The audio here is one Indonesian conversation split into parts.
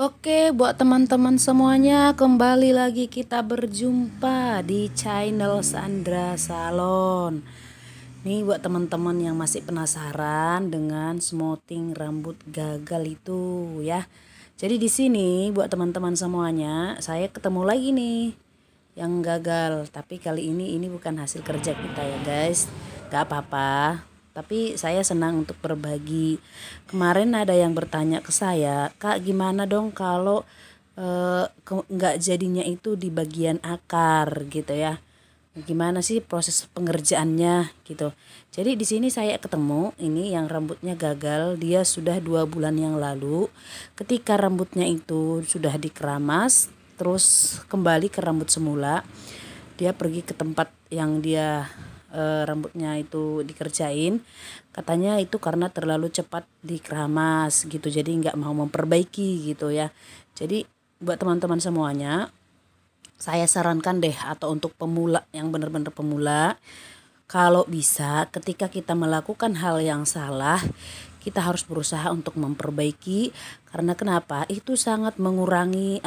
Oke, buat teman-teman semuanya, kembali lagi kita berjumpa di channel Sandra Salon. Nih buat teman-teman yang masih penasaran dengan smoothing rambut gagal itu ya. Jadi di sini buat teman-teman semuanya, saya ketemu lagi nih yang gagal. Tapi kali ini bukan hasil kerja kita ya guys. Gak apa-apa. Tapi saya senang untuk berbagi. Kemarin ada yang bertanya ke saya, Kak gimana dong kalau nggak jadinya itu di bagian akar gitu ya. Gimana sih proses pengerjaannya gitu. Jadi di sini saya ketemu ini yang rambutnya gagal, dia sudah 2 bulan yang lalu. Ketika rambutnya itu sudah dikeramas, terus kembali ke rambut semula, dia pergi ke tempat yang dia rambutnya itu dikerjain, katanya itu karena terlalu cepat dikeramas gitu, jadi nggak mau memperbaiki gitu ya. Jadi buat teman-teman semuanya, saya sarankan deh, atau untuk pemula yang benar-benar pemula, kalau bisa ketika kita melakukan hal yang salah, kita harus berusaha untuk memperbaiki. Karena kenapa? Itu sangat mengurangi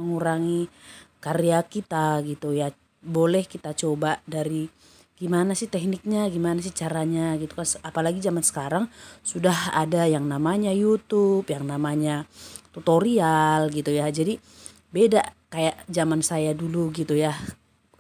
mengurangi karya kita gitu ya. Boleh kita coba dari gimana sih tekniknya, gimana sih caranya gitu kan. Apalagi zaman sekarang sudah ada yang namanya YouTube, yang namanya tutorial gitu ya. Jadi beda kayak zaman saya dulu gitu ya.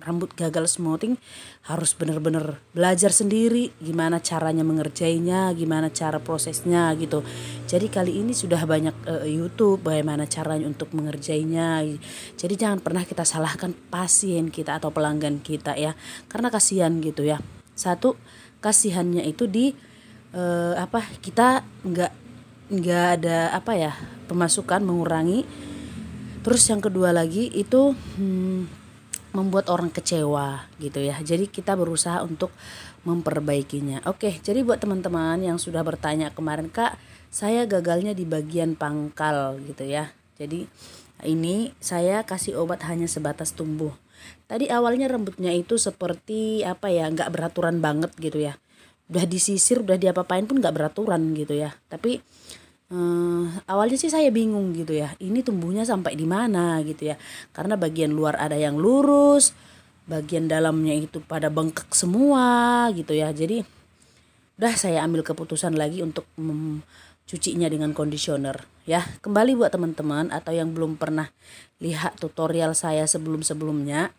Rambut gagal smoothing harus bener-bener belajar sendiri gimana caranya mengerjainya, gimana cara prosesnya gitu. Jadi kali ini sudah banyak YouTube bagaimana caranya untuk mengerjainya. Jadi jangan pernah kita salahkan pasien kita atau pelanggan kita ya, karena kasihan gitu ya. Satu, kasihannya itu di kita nggak ada pemasukan, mengurangi. Terus yang kedua lagi itu membuat orang kecewa gitu ya. Jadi kita berusaha untuk memperbaikinya. Oke, jadi buat teman-teman yang sudah bertanya kemarin, Kak, saya gagalnya di bagian pangkal gitu ya. Jadi ini saya kasih obat hanya sebatas tumbuh. Tadi awalnya rambutnya itu seperti nggak beraturan banget gitu ya. Udah disisir, udah diapa-apain pun nggak beraturan gitu ya. Tapi awalnya sih saya bingung gitu ya, ini tumbuhnya sampai di mana gitu ya, karena bagian luar ada yang lurus, bagian dalamnya itu pada bengkak semua gitu ya. Jadi udah saya ambil keputusan lagi untuk cucinya dengan conditioner ya. Kembali buat teman-teman atau yang belum pernah lihat tutorial saya sebelum-sebelumnya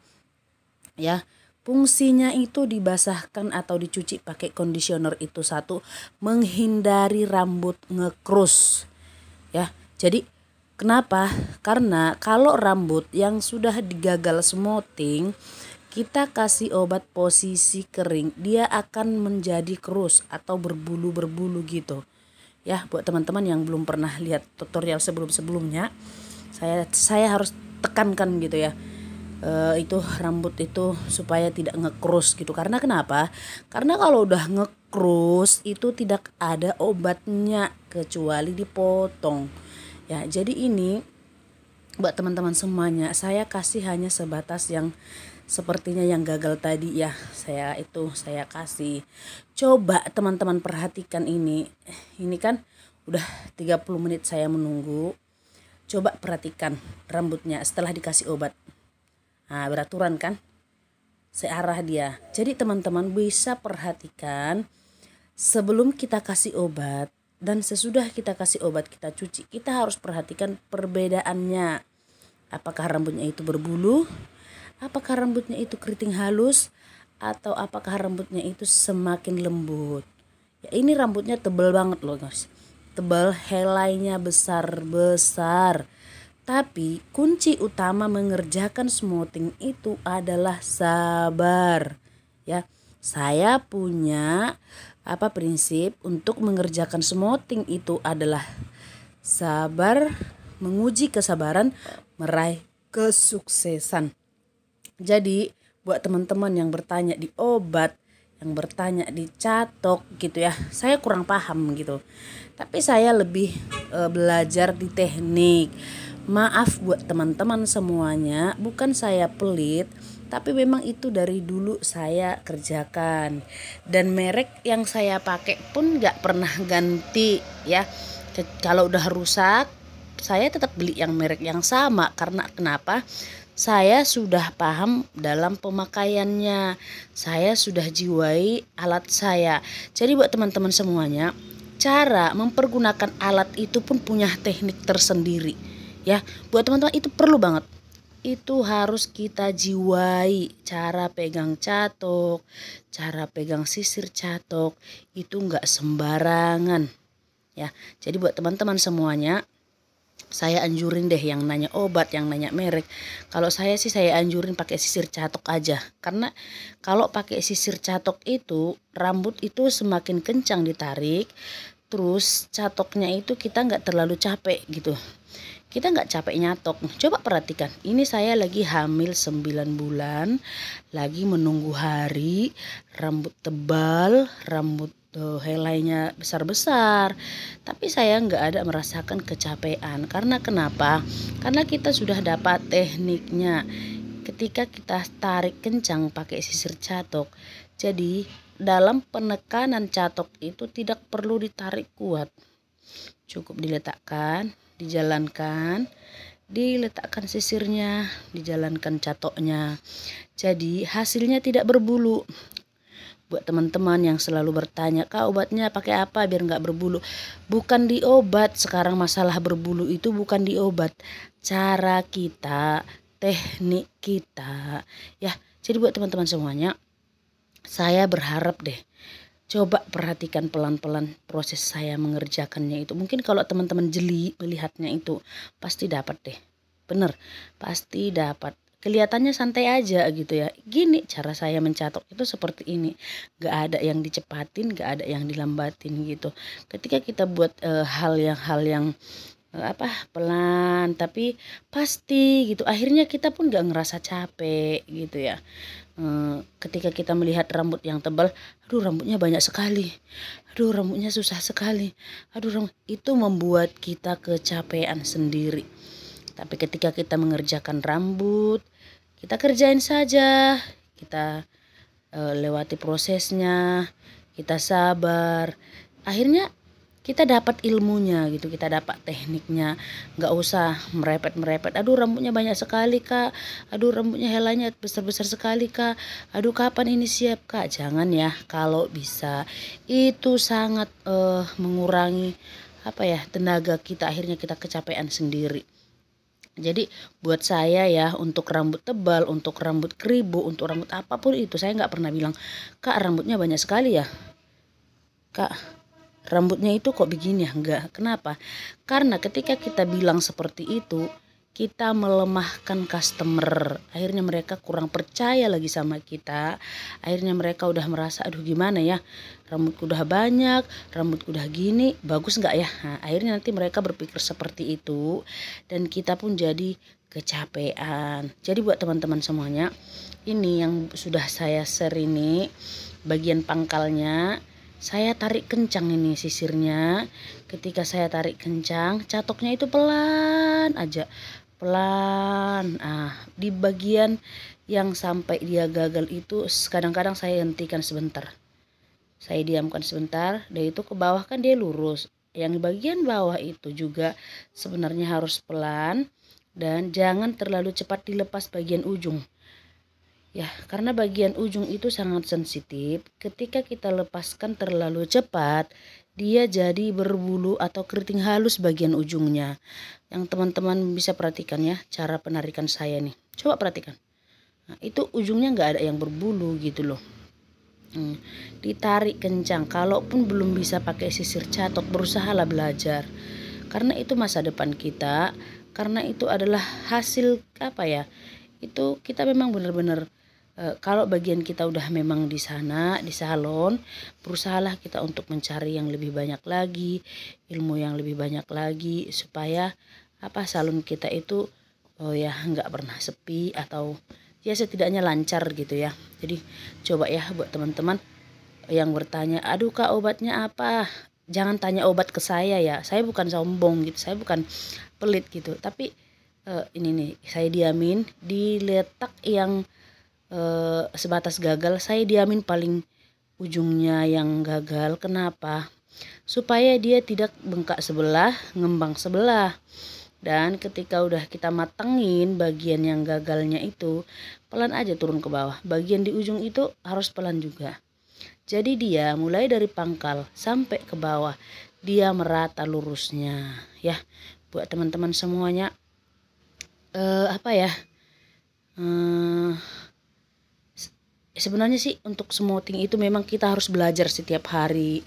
ya, fungsinya itu dibasahkan atau dicuci pakai conditioner itu satu, menghindari rambut ngekrus ya. Jadi kenapa? Karena kalau rambut yang sudah digagal smoothing, kita kasih obat posisi kering, dia akan menjadi kerus atau berbulu-berbulu gitu ya. Buat teman-teman yang belum pernah lihat tutorial sebelum-sebelumnya, saya harus tekankan gitu ya, itu rambut itu supaya tidak ngekrus gitu. Karena kenapa? Karena kalau udah ngekrus itu tidak ada obatnya kecuali dipotong ya. Jadi ini buat teman-teman semuanya, saya kasih hanya sebatas yang sepertinya yang gagal tadi ya. Saya kasih. Coba teman-teman perhatikan ini kan udah 30 menit saya menunggu. Coba perhatikan rambutnya setelah dikasih obat. Nah, beraturan kan? Searah dia. Jadi teman-teman bisa perhatikan sebelum kita kasih obat dan sesudah kita kasih obat kita cuci, kita harus perhatikan perbedaannya. Apakah rambutnya itu berbulu? Apakah rambutnya itu keriting halus? Atau apakah rambutnya itu semakin lembut? Ya, ini rambutnya tebal banget loh guys. Tebal, helainya besar-besar. Tapi kunci utama mengerjakan smoothing itu adalah sabar ya. Saya punya prinsip untuk mengerjakan smoothing itu adalah sabar, menguji kesabaran, meraih kesuksesan. Jadi buat teman-teman yang bertanya di obat, yang bertanya di catok gitu ya, saya kurang paham gitu. Tapi saya lebih belajar di teknik. Maaf buat teman-teman semuanya, bukan saya pelit, tapi memang itu dari dulu saya kerjakan. Dan merek yang saya pakai pun gak pernah ganti ya. Kalau udah rusak, saya tetap beli yang merek yang sama. Karena kenapa? Saya sudah paham dalam pemakaiannya, saya sudah jiwai alat saya. Jadi buat teman-teman semuanya, cara mempergunakan alat itu pun punya teknik tersendiri ya. Buat teman-teman itu perlu banget, itu harus kita jiwai. Cara pegang catok, cara pegang sisir catok itu enggak sembarangan ya. Jadi buat teman-teman semuanya, saya anjurin deh yang nanya obat, yang nanya merek. Kalau saya sih saya anjurin pakai sisir catok aja. Karena kalau pakai sisir catok itu rambut itu semakin kencang ditarik, terus catoknya itu kita nggak terlalu capek gitu. Kita nggak capek nyatok. Coba perhatikan, ini saya lagi hamil 9 bulan, lagi menunggu hari, rambut tebal, rambut helainya besar-besar, tapi saya nggak ada merasakan kecapean. Karena kenapa? Karena kita sudah dapat tekniknya. Ketika kita tarik kencang pakai sisir catok, jadi dalam penekanan catok itu tidak perlu ditarik kuat, cukup diletakkan, dijalankan, diletakkan sisirnya, dijalankan catoknya, jadi hasilnya tidak berbulu. Buat teman-teman yang selalu bertanya, Kak obatnya pakai apa biar nggak berbulu? Bukan di obat, sekarang masalah berbulu itu bukan di obat, cara kita, teknik kita ya. Jadi buat teman-teman semuanya, saya berharap deh, coba perhatikan pelan-pelan proses saya mengerjakannya itu. Mungkin kalau teman-teman jeli melihatnya itu pasti dapat deh, bener, pasti dapat. Kelihatannya santai aja gitu ya. Gini cara saya mencatok itu seperti ini. Gak ada yang dicepatin, gak ada yang dilambatin gitu. Ketika kita buat hal yang pelan tapi pasti gitu, akhirnya kita pun gak ngerasa capek gitu ya. Ketika kita melihat rambut yang tebal, aduh rambutnya banyak sekali, aduh rambutnya susah sekali, aduh itu membuat kita kecapean sendiri. Tapi ketika kita mengerjakan rambut, kita kerjain saja, kita lewati prosesnya, kita sabar, akhirnya kita dapat ilmunya gitu, kita dapat tekniknya. Nggak usah merepet-merepet, aduh rambutnya banyak sekali Kak, aduh rambutnya helainya besar-besar sekali Kak, aduh kapan ini siap Kak. Jangan ya, kalau bisa itu sangat mengurangi tenaga kita, akhirnya kita kecapean sendiri. Jadi buat saya ya, untuk rambut tebal, untuk rambut keribu, untuk rambut apapun itu, saya nggak pernah bilang, Kak rambutnya banyak sekali ya, Kak rambutnya itu kok begini ya. Enggak. Kenapa? Karena ketika kita bilang seperti itu, kita melemahkan customer. Akhirnya mereka kurang percaya lagi sama kita. Akhirnya mereka udah merasa, aduh gimana ya, rambutku udah banyak, rambutku udah gini, bagus nggak ya. Nah, akhirnya nanti mereka berpikir seperti itu, dan kita pun jadi kecapean. Jadi buat teman-teman semuanya, ini yang sudah saya share ini bagian pangkalnya. Saya tarik kencang ini sisirnya. Ketika saya tarik kencang, catoknya itu pelan aja, pelan. Di bagian yang sampai dia gagal itu kadang-kadang saya hentikan sebentar, saya diamkan sebentar. Dan itu ke bawah kan dia lurus, yang bagian bawah itu juga sebenarnya harus pelan, dan jangan terlalu cepat dilepas bagian ujung ya, karena bagian ujung itu sangat sensitif. Ketika kita lepaskan terlalu cepat, dia jadi berbulu atau keriting halus bagian ujungnya. Yang teman-teman bisa perhatikan ya, cara penarikan saya nih, coba perhatikan. Nah, itu ujungnya nggak ada yang berbulu gitu loh. Ditarik kencang. Kalaupun belum bisa pakai sisir catok, berusahalah belajar, karena itu masa depan kita, karena itu adalah hasil itu kita memang benar-benar. Kalau bagian kita udah memang di sana, di salon, berusahalah kita untuk mencari yang lebih banyak lagi, ilmu yang lebih banyak lagi, supaya salon kita itu nggak pernah sepi, atau ya setidaknya lancar gitu ya. Jadi coba ya buat teman-teman yang bertanya, aduh Kak obatnya apa? Jangan tanya obat ke saya ya, saya bukan sombong gitu, saya bukan pelit gitu. Tapi ini nih, saya diamin di letak yang sebatas gagal, saya diamin paling ujungnya yang gagal. Kenapa? Supaya dia tidak bengkak sebelah, ngembang sebelah. Dan ketika udah kita matengin bagian yang gagalnya itu, pelan aja turun ke bawah. Bagian di ujung itu harus pelan juga. Jadi dia mulai dari pangkal sampai ke bawah, dia merata lurusnya ya. Buat teman-teman semuanya, apa ya, sebenarnya sih untuk smoothing itu memang kita harus belajar setiap hari,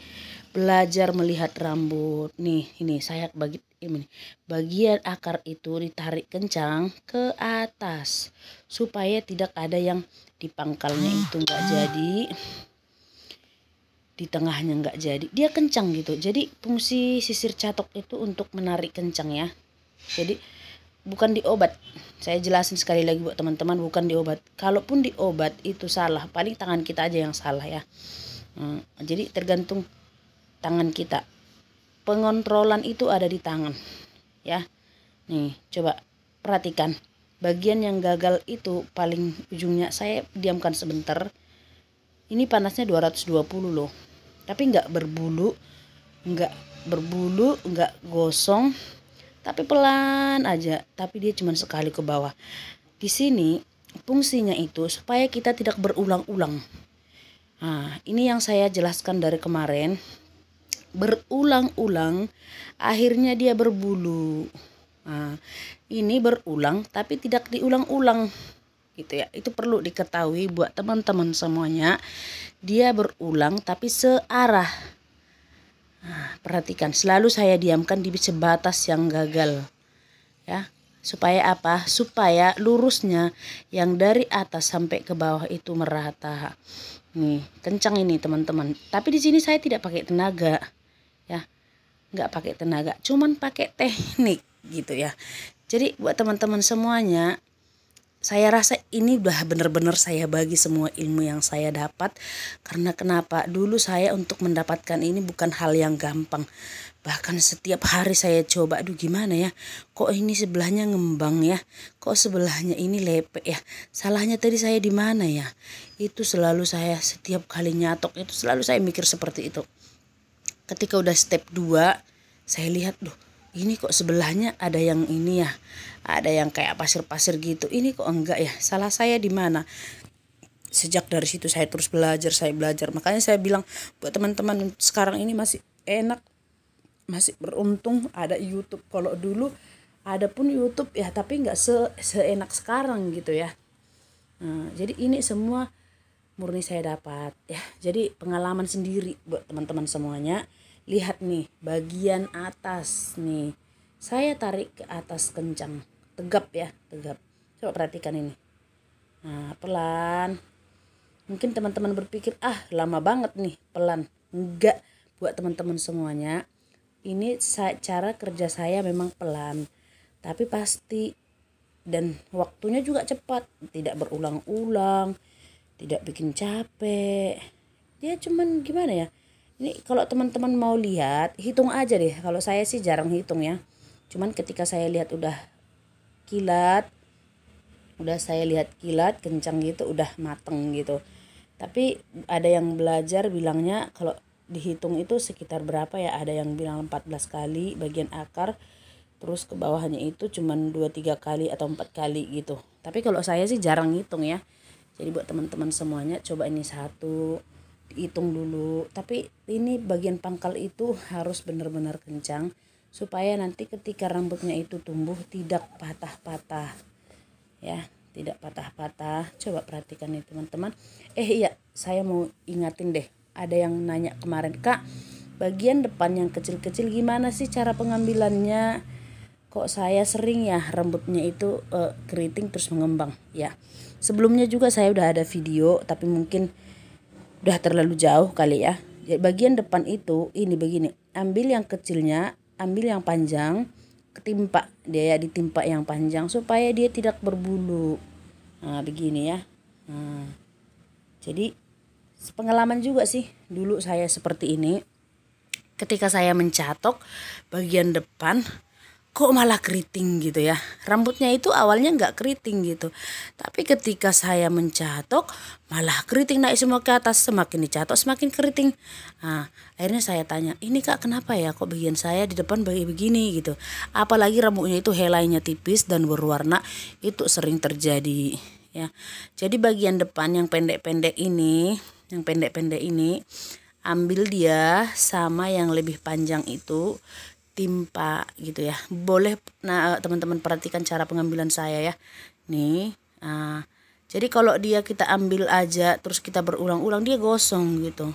belajar melihat rambut. Nih ini saya bagi ini bagian akar itu ditarik kencang ke atas supaya tidak ada yang di pangkalnya itu nggak jadi, di tengahnya nggak jadi, dia kencang gitu. Jadi fungsi sisir catok itu untuk menarik kencang ya. Jadi bukan diobat. Saya jelasin sekali lagi buat teman-teman, bukan diobat. Kalaupun diobat itu salah, paling tangan kita aja yang salah ya. Jadi tergantung tangan kita. Pengontrolan itu ada di tangan ya. Nih coba perhatikan. Bagian yang gagal itu paling ujungnya saya diamkan sebentar. Ini panasnya 220 loh. Tapi nggak berbulu, nggak gosong. Tapi pelan aja, tapi dia cuma sekali ke bawah. Di sini fungsinya itu supaya kita tidak berulang-ulang. Nah, ini yang saya jelaskan dari kemarin. Berulang-ulang, akhirnya dia berbulu. Nah, ini berulang tapi tidak diulang-ulang. Gitu ya. Itu perlu diketahui buat teman-teman semuanya. Dia berulang tapi searah. Nah, perhatikan, selalu saya diamkan di sebatas yang gagal ya. Supaya apa? Supaya lurusnya yang dari atas sampai ke bawah itu merata. Nih, kencang ini teman-teman. Tapi di sini saya tidak pakai tenaga ya. Nggak pakai tenaga, cuman pakai teknik gitu ya. Jadi buat teman-teman semuanya, saya rasa ini udah bener-bener saya bagi semua ilmu yang saya dapat. Karena kenapa? Dulu saya untuk mendapatkan ini bukan hal yang gampang. Bahkan setiap hari saya coba, aduh gimana ya, kok ini sebelahnya ngembang ya, kok sebelahnya ini lepek ya, salahnya tadi saya di mana ya. Itu selalu saya setiap kali nyatok itu selalu saya mikir seperti itu. Ketika udah step 2, saya lihat, duh ini kok sebelahnya ada yang ini ya, ada yang kayak pasir-pasir gitu, ini kok enggak ya, salah saya di mana. Sejak dari situ saya terus belajar, makanya saya bilang buat teman-teman sekarang ini masih enak, masih beruntung ada YouTube. Kalau dulu ada pun YouTube ya, tapi nggak seenak sekarang gitu ya. Jadi ini semua murni saya dapat ya, jadi pengalaman sendiri buat teman-teman semuanya. Lihat nih bagian atas nih, saya tarik ke atas kencang, tegap ya, tegap. Coba perhatikan ini. Nah pelan. Mungkin teman-teman berpikir lama banget nih pelan. Enggak, buat teman-teman semuanya, ini cara kerja saya memang pelan tapi pasti, dan waktunya juga cepat, tidak berulang-ulang, tidak bikin capek. Dia cuman gimana ya, ini kalau teman-teman mau lihat, hitung aja deh. Kalau saya sih jarang hitung ya, cuman ketika saya lihat udah kilat, kencang gitu, udah mateng gitu. Tapi ada yang belajar bilangnya kalau dihitung itu sekitar berapa ya, ada yang bilang 14 kali bagian akar, terus ke bawahnya itu cuman 2-3 kali atau 4 kali gitu. Tapi kalau saya sih jarang hitung ya. Jadi buat teman-teman semuanya, coba ini satu dihitung dulu. Tapi ini bagian pangkal itu harus benar-benar kencang supaya nanti ketika rambutnya itu tumbuh tidak patah-patah ya, tidak patah-patah. Coba perhatikan nih teman-teman. Iya, saya mau ingatin deh, ada yang nanya kemarin, Kak, bagian depan yang kecil-kecil gimana sih cara pengambilannya? Kok saya sering ya rambutnya itu keriting terus mengembang ya. Sebelumnya juga saya udah ada video, tapi mungkin udah terlalu jauh kali ya. Jadi bagian depan itu ini begini, ambil yang kecilnya, ambil yang panjang, ketimpa dia ya, ditimpa yang panjang supaya dia tidak berbulu. Nah begini ya. Jadi pengalaman juga sih, dulu saya seperti ini. Ketika saya mencatok bagian depan, kok malah keriting gitu ya. Rambutnya itu awalnya nggak keriting gitu, tapi ketika saya mencatok malah keriting naik semua ke atas, semakin dicatok semakin keriting. Nah, akhirnya saya tanya, ini kak kenapa ya kok bagian saya di depan begini gitu. Apalagi rambutnya itu helainya tipis dan berwarna, itu sering terjadi ya. Jadi bagian depan yang pendek-pendek ini, ambil dia sama yang lebih panjang itu timpa gitu ya. Boleh, nah teman-teman perhatikan cara pengambilan saya ya. Nih, jadi kalau dia kita ambil aja terus kita berulang-ulang dia gosong gitu.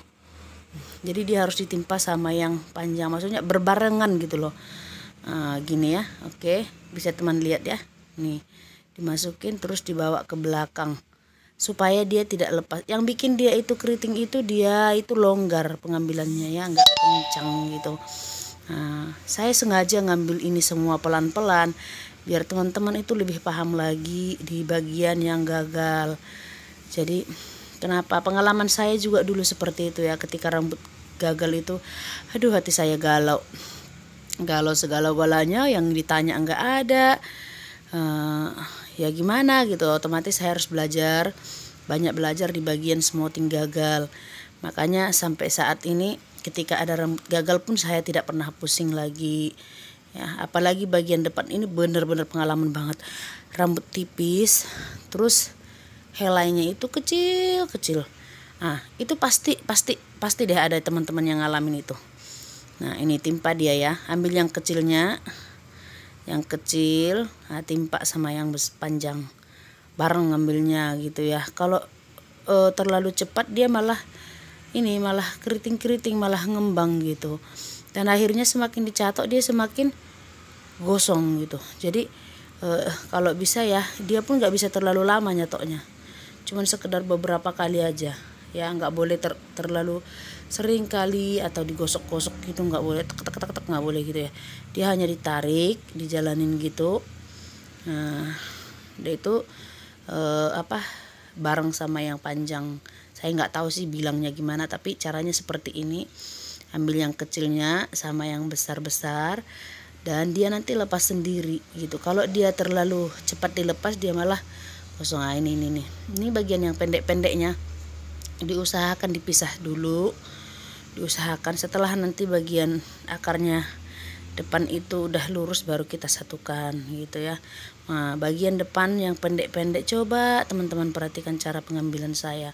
Jadi dia harus ditimpa sama yang panjang, maksudnya berbarengan gitu loh. Gini ya, oke, bisa teman lihat ya. Nih, dimasukin terus dibawa ke belakang supaya dia tidak lepas. Yang bikin dia itu keriting itu dia itu longgar pengambilannya ya, nggak kencang gitu. Nah, saya sengaja ngambil ini semua pelan-pelan biar teman-teman itu lebih paham lagi di bagian yang gagal. Jadi kenapa pengalaman saya juga dulu seperti itu ya, ketika rambut gagal itu aduh hati saya galau segala-galanya, yang ditanya enggak ada. Ya gimana gitu, otomatis saya harus banyak belajar di bagian smoothing gagal. Makanya sampai saat ini ketika ada rambut gagal pun saya tidak pernah pusing lagi ya. Apalagi bagian depan ini bener-bener pengalaman banget, rambut tipis terus helainya itu kecil-kecil. Nah itu pasti deh ada teman-teman yang ngalamin itu. Nah ini timpa dia ya, ambil yang kecilnya, yang kecil, nah, timpa sama yang panjang bareng ngambilnya gitu ya. Kalau terlalu cepat dia malah keriting-keriting, malah ngembang gitu. Dan akhirnya semakin dicatok dia semakin gosong gitu. Jadi kalau bisa ya dia pun nggak bisa terlalu lama nyatoknya. Cuman sekedar beberapa kali aja. Ya nggak boleh terlalu sering kali atau digosok-gosok gitu, nggak boleh, tek nggak boleh gitu ya. Dia hanya ditarik, dijalanin gitu. Nah, dia itu bareng sama yang panjang. Saya nggak tahu sih bilangnya gimana, tapi caranya seperti ini. Ambil yang kecilnya sama yang besar-besar dan dia nanti lepas sendiri gitu. Kalau dia terlalu cepat dilepas dia malah kosong. Nah, ini bagian yang pendek-pendeknya diusahakan dipisah dulu. Diusahakan setelah nanti bagian akarnya depan itu udah lurus baru kita satukan gitu ya. Nah, bagian depan yang pendek-pendek coba teman-teman perhatikan cara pengambilan saya.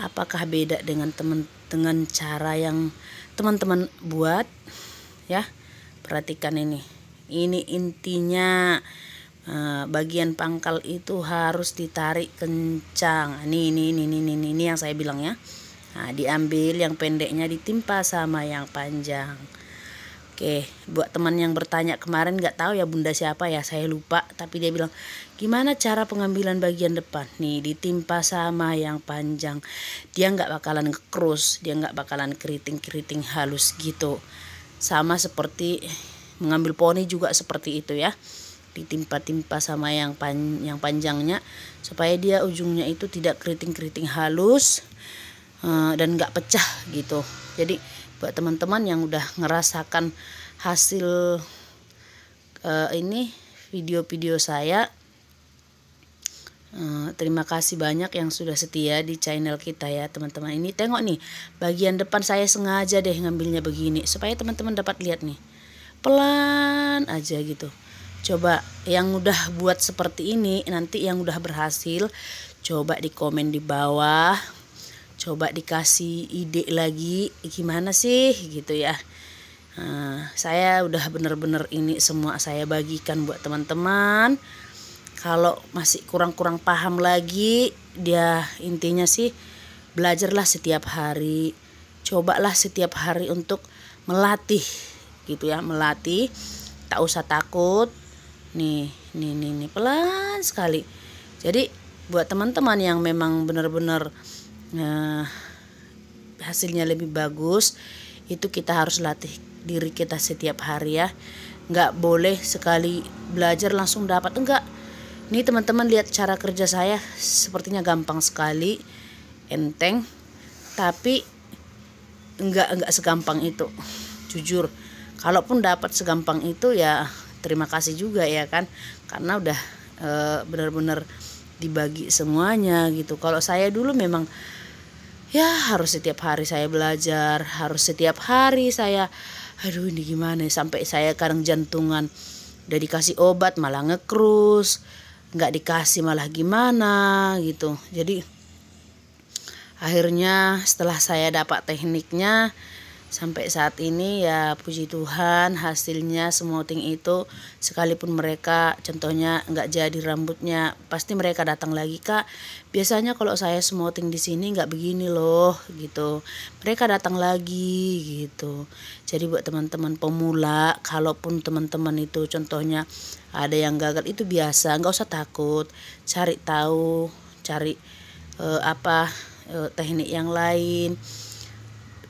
Apakah beda dengan cara yang teman-teman buat ya? Perhatikan ini intinya. Bagian pangkal itu harus ditarik kencang. Ini yang saya bilang ya. Nah, diambil yang pendeknya ditimpa sama yang panjang. Oke, buat teman yang bertanya kemarin nggak tahu ya bunda siapa ya, saya lupa, tapi dia bilang gimana cara pengambilan bagian depan. Nih ditimpa sama yang panjang, dia nggak bakalan ngekrus, dia nggak bakalan keriting halus gitu. Sama seperti mengambil poni juga seperti itu ya, ditimpa sama yang panjangnya supaya dia ujungnya itu tidak keriting halus dan nggak pecah gitu. Jadi buat teman-teman yang udah ngerasakan hasil ini video-video saya, terima kasih banyak yang sudah setia di channel kita ya teman-teman. Ini tengok nih bagian depan saya sengaja deh ngambilnya begini supaya teman-teman dapat lihat nih, pelan aja gitu. Coba yang udah buat seperti ini, nanti yang udah berhasil coba di komen di bawah. Coba dikasih ide lagi gimana sih gitu ya. Saya udah bener-bener ini semua saya bagikan buat teman-teman. Kalau masih kurang paham lagi, dia intinya sih belajarlah setiap hari. Cobalah setiap hari untuk melatih gitu ya, melatih. Tak usah takut. Nih pelan sekali. Jadi buat teman-teman yang memang benar-benar hasilnya lebih bagus, itu kita harus latih diri kita setiap hari ya. Nggak boleh sekali belajar langsung dapat, enggak. Ini teman-teman lihat cara kerja saya, sepertinya gampang sekali, enteng, tapi enggak segampang itu. Jujur, kalaupun dapat segampang itu ya terima kasih juga ya kan, karena udah benar-benar dibagi semuanya gitu. Kalau saya dulu memang ya harus setiap hari saya belajar, harus setiap hari saya, aduh ini gimana ya, sampai saya kadang jantungan, udah dikasih obat malah ngekrus, nggak dikasih malah gimana gitu. Jadi akhirnya setelah saya dapat tekniknya sampai saat ini ya puji Tuhan hasilnya smoothing itu, sekalipun mereka contohnya nggak jadi rambutnya, pasti mereka datang lagi, Kak biasanya kalau saya smoothing di sini nggak begini loh gitu, mereka datang lagi gitu. Jadi buat teman-teman pemula, kalaupun teman-teman itu contohnya ada yang gagal, itu biasa, nggak usah takut, cari tahu, cari teknik yang lain,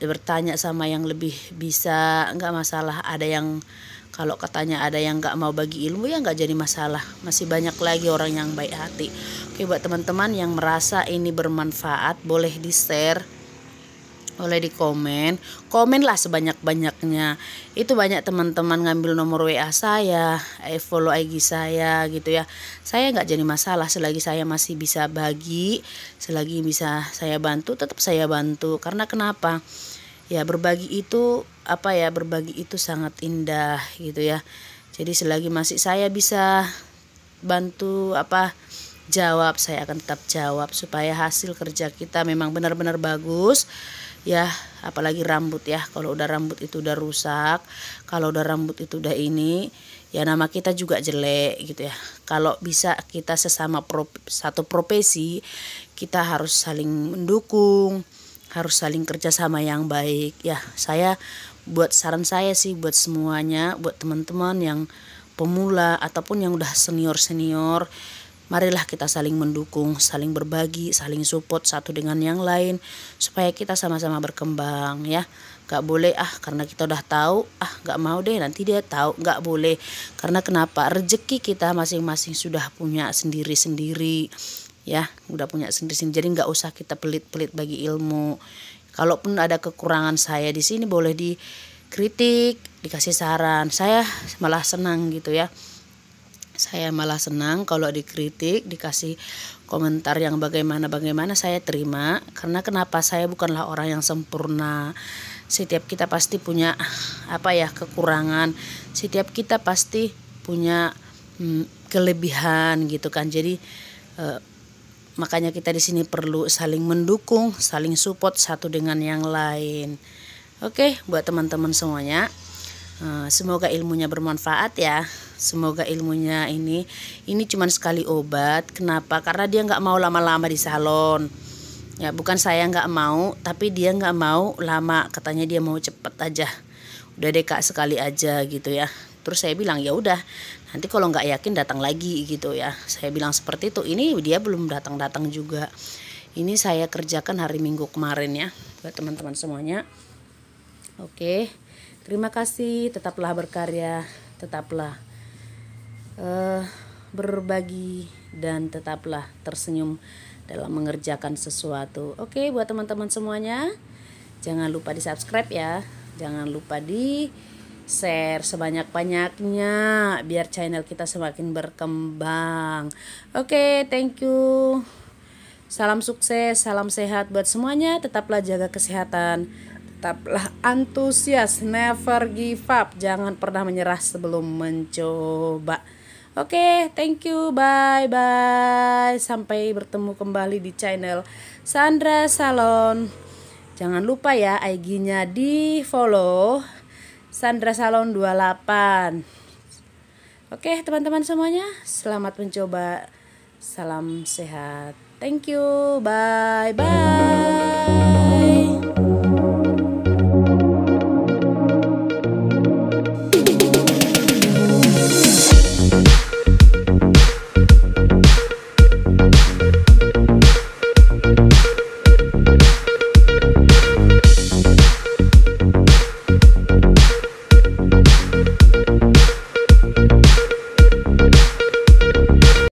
bertanya sama yang lebih bisa, nggak masalah. Ada yang kalau katanya ada yang nggak mau bagi ilmu ya nggak jadi masalah, masih banyak lagi orang yang baik hati. Oke, buat teman-teman yang merasa ini bermanfaat boleh di share, boleh di komen lah sebanyak-banyaknya. Itu banyak teman-teman ngambil nomor WA saya, follow IG saya gitu ya. Saya nggak jadi masalah selagi saya masih bisa bagi, selagi bisa saya bantu, tetap saya bantu. Karena kenapa? Ya berbagi itu berbagi itu sangat indah gitu ya. Jadi selagi masih saya bisa bantu jawab, saya akan tetap jawab supaya hasil kerja kita memang benar-benar bagus ya. Apalagi rambut ya, kalau udah rambut itu udah rusak, kalau udah rambut itu udah ini ya nama kita juga jelek gitu ya. Kalau bisa kita sesama satu profesi, kita harus saling mendukung, harus saling kerjasama yang baik ya. Saya buat saran saya sih buat semuanya, buat teman-teman yang pemula ataupun yang udah senior, marilah kita saling mendukung, saling berbagi, saling support satu dengan yang lain supaya kita sama-sama berkembang ya. Gak boleh karena kita udah tahu gak mau deh nanti dia tahu, gak boleh. Karena kenapa? Rezeki kita masing-masing sudah punya sendiri-sendiri ya, udah punya sendiri-sendiri. Jadi nggak usah kita pelit-pelit bagi ilmu. Kalaupun ada kekurangan saya di sini boleh dikritik, dikasih saran. Saya malah senang gitu ya. Saya malah senang kalau dikritik, dikasih komentar yang bagaimana saya terima. Karena kenapa? Saya bukanlah orang yang sempurna. Setiap kita pasti punya kekurangan. Setiap kita pasti punya kelebihan gitu kan. Jadi makanya kita di sini perlu saling mendukung, saling support satu dengan yang lain. Oke, buat teman-teman semuanya, semoga ilmunya bermanfaat ya. Semoga ilmunya ini cuma sekali obat. Kenapa? Karena dia nggak mau lama-lama di salon. Ya bukan saya nggak mau, tapi dia nggak mau lama. Katanya dia mau cepet aja. Udah deh Kak, sekali aja gitu ya. Terus saya bilang ya udah, nanti kalau nggak yakin datang lagi gitu ya. Saya bilang seperti itu. Ini dia belum datang juga. Ini saya kerjakan hari Minggu kemarin ya buat teman-teman semuanya. Oke, terima kasih. Tetaplah berkarya, tetaplah berbagi, dan tetaplah tersenyum dalam mengerjakan sesuatu. Oke, buat teman-teman semuanya, jangan lupa di subscribe ya. Jangan lupa di share sebanyak-banyaknya biar channel kita semakin berkembang. Oke, thank you. Salam sukses, salam sehat buat semuanya. Tetaplah jaga kesehatan, tetaplah antusias, never give up. Jangan pernah menyerah sebelum mencoba. Oke, thank you, bye-bye. Sampai bertemu kembali di channel Sandra Salon. Jangan lupa ya IG-nya di follow, Sandra Salon 28. Oke teman-teman semuanya, selamat mencoba. Salam sehat. Thank you. Bye bye.